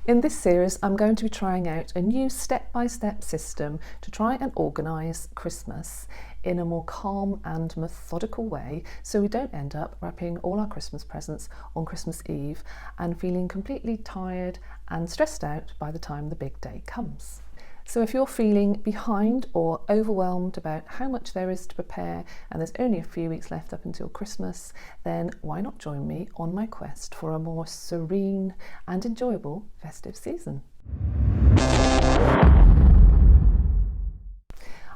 In this series, I'm going to be trying out a new step-by-step system to try and organise Christmas in a more calm and methodical way, so we don't end up wrapping all our Christmas presents on Christmas Eve and feeling completely tired and stressed out by the time the big day comes. So if you're feeling behind or overwhelmed about how much there is to prepare and there's only a few weeks left up until Christmas, then why not join me on my quest for a more serene and enjoyable festive season?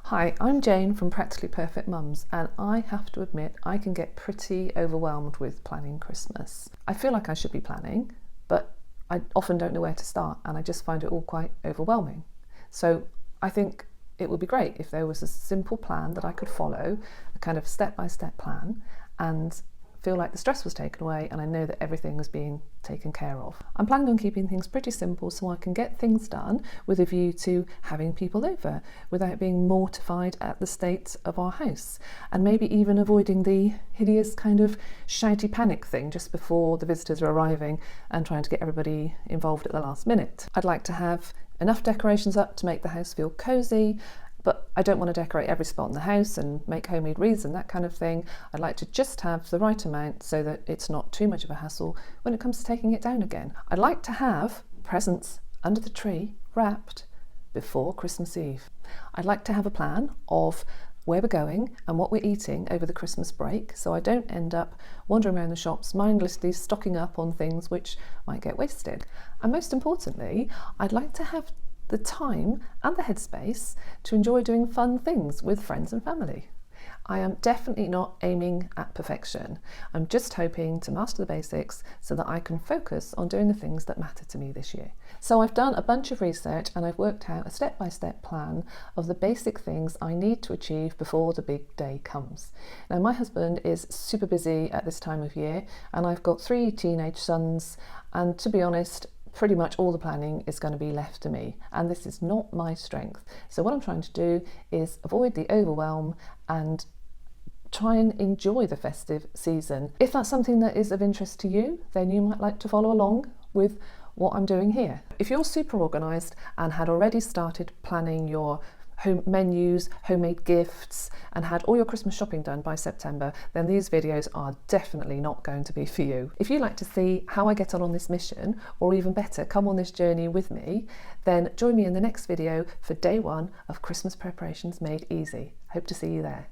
Hi, I'm Jane from Practically Perfect Mums, and I have to admit I can get pretty overwhelmed with planning Christmas. I feel like I should be planning, but I often don't know where to start and I just find it all quite overwhelming. So I think it would be great if there was a simple plan that I could follow, a kind of step-by-step plan, and feel like the stress was taken away and I know that everything was being taken care of. I'm planning on keeping things pretty simple so I can get things done with a view to having people over without being mortified at the state of our house, and maybe even avoiding the hideous kind of shouty panic thing just before the visitors are arriving and trying to get everybody involved at the last minute. I'd like to have enough decorations up to make the house feel cosy, but I don't want to decorate every spot in the house and make homemade wreaths and that kind of thing. I'd like to just have the right amount so that it's not too much of a hassle when it comes to taking it down again. I'd like to have presents under the tree wrapped before Christmas Eve. I'd like to have a plan of where we're going and what we're eating over the Christmas break, so I don't end up wandering around the shops mindlessly stocking up on things which might get wasted. And most importantly, I'd like to have the time and the headspace to enjoy doing fun things with friends and family. I am definitely not aiming at perfection. I'm just hoping to master the basics so that I can focus on doing the things that matter to me this year. So I've done a bunch of research and I've worked out a step-by-step plan of the basic things I need to achieve before the big day comes. Now, my husband is super busy at this time of year and I've got 3 teenage sons, and to be honest, pretty much all the planning is going to be left to me, and this is not my strength. So what I'm trying to do is avoid the overwhelm and try and enjoy the festive season. If that's something that is of interest to you, then you might like to follow along with what I'm doing here. If you're super organised and had already started planning your home menus, homemade gifts, and had all your Christmas shopping done by September, then these videos are definitely not going to be for you. If you'd like to see how I get on this mission, or even better, come on this journey with me, then join me in the next video for day 1 of Christmas preparations made easy. Hope to see you there.